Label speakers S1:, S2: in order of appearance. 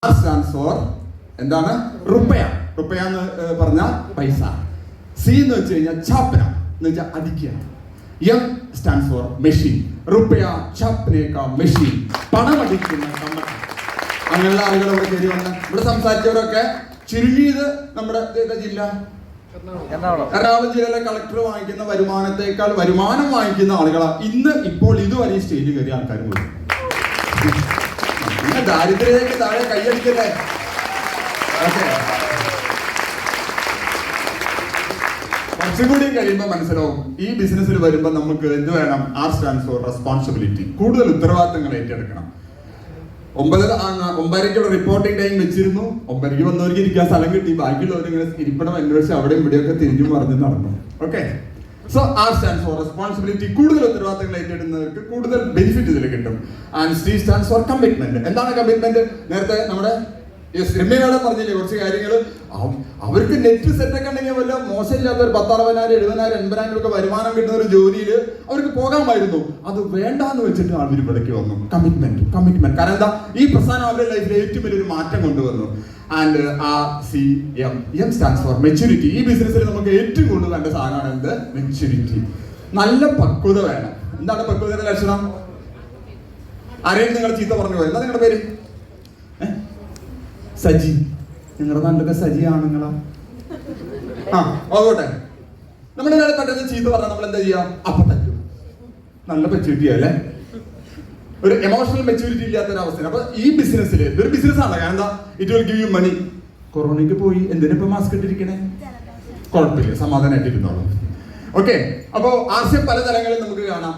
S1: R stands for എന്താണ്? റുപ്പയ. റുപ്പയ എന്ന് പറഞ്ഞാൽ പൈസ. സി എന്ന് വെച്ച് കഴിഞ്ഞാൽ ചാപ്പന എന്ന് വെച്ചാൽ അടിക്കുക. M stands for machine. റുപ്പയ ചാപ്പനേക്ക മെഷീൻ. പണമടിക്കുന്ന കമ്പനി. അങ്ങനെയുള്ള ആളുകൾ ഇവിടെ കയറി വന്ന് ഇവിടെ സംസാരിച്ചവരൊക്കെ ചുരുങ്ങിയത് നമ്മുടെ ജില്ല എറണാകുളം ജില്ലയിലെ കളക്ടർ വാങ്ങിക്കുന്ന വരുമാനത്തെക്കാൾ വരുമാനം വാങ്ങിക്കുന്ന ആളുകളാണ് ഇപ്പോൾ ഇതുവരെ ഈ സ്റ്റേജിൽ കയറിയ ആൾക്കാർ പോയി. പിന്നെ ദാരിദ്ര്യത്തിലേക്ക് താഴെ കൈയടിക്കട്ടെ. ഓക്കെ, കുറച്ചുകൂടി കഴിയുമ്പോൾ മനസ്സിലാവും ഈ ബിസിനസ്സിൽ വരുമ്പോൾ നമുക്ക് എന്ത് വേണം? R stands for responsibility. കൂടുതൽ ഉത്തരവാദിത്തങ്ങൾ ഏറ്റെടുക്കണം. 9:30 റിപ്പോർട്ടിംഗ് ടൈം വെച്ചിരുന്നു. 9:00 വന്നവർക്ക് ഇരിക്കാൻ സ്ഥലം കിട്ടി. ബാക്കിയുള്ളവർ ഇങ്ങനെ ഇരിപ്പണം അന്വേഷിച്ച് അവിടെ ഇവിടെയൊക്കെ തിരിഞ്ഞു മറിഞ്ഞു നടന്നു. Okay, so R stands for responsibility. കൂടുതൽ ഉത്തരവാദിത്തങ്ങൾ ഏറ്റെടുക്കുന്നവർക്ക് കൂടുതൽ ബെനിഫിറ്റ് ഇതിൽ കിട്ടും. And C stands for commitment. എന്താണ് കമ്മിറ്റ്മെന്റ്? നേരത്തെ നമ്മുടെ രമ്യയുടെ പറഞ്ഞില്ലേ കുറച്ച് കാര്യങ്ങൾ. അവർക്ക് നെറ്റ് സെറ്റൊക്കെ ഉണ്ടെങ്കിൽ വല്ല മോശമില്ലാത്ത ഒരു 10,60,000, 70,000, 80,000 ഒക്കെ വരുമാനം കിട്ടുന്ന ഒരു ജോലിയിൽ അവർക്ക് പോകാമായിരുന്നു. അത് വേണ്ടാന്ന് വെച്ചിട്ട് അവർ ഇവിടേക്ക് വന്നു. കമ്മിറ്റ്മെന്റ്. കാരണം എന്താ? ഈ പ്രസ്ഥാനം അവരുടെ ലൈഫിൽ ഏറ്റവും വലിയൊരു മാറ്റം കൊണ്ടുവന്നു. And M stands for maturity. ഈ ബിസിനസ്സിൽ നമുക്ക് ഏറ്റവും കൂടുതൽ വേണ്ട സാധനമാണ് എന്ത്? മെച്യൂരിറ്റി. നല്ല പക്വത വേണം. എന്താണ് പക്വതയുടെ ലക്ഷണം? ആരെയും നിങ്ങൾ ചീത്ത പറഞ്ഞു പോയി. എന്താ നിങ്ങളുടെ പേര്? സജി. നിങ്ങളുടെ നാട്ടിലൊക്കെ സജി ആണുങ്ങളാ? ആകോട്ടെ. നമ്മുടെ ഒരാളെ പെട്ടെന്ന് ചീത്ത പറഞ്ഞാൽ നമ്മൾ എന്താ ചെയ്യാം? അപ്പൊ തരും. നല്ല മെച്യൂരിറ്റി അല്ലേ? ഒരു എമോഷണൽ മെച്യൂരിറ്റി ഇല്ലാത്തൊരവസ്ഥ. അപ്പൊ ഈ ബിസിനസ്സിൽ ഇതൊരു ബിസിനസ്സാണ്. കാരണം എന്താ? ഇറ്റ് വിൽ ഗിവ് യു മണി. കൊറോണയ്ക്ക് പോയി എന്തിനാ മാസ്ക് ഇട്ടിരിക്കണേ? കുഴപ്പമില്ല, സമാധാനമായിട്ടിരുന്നോളൂ. ഓക്കെ, അപ്പോ ആശയം പല തലങ്ങളിൽ നമുക്ക് കാണാം.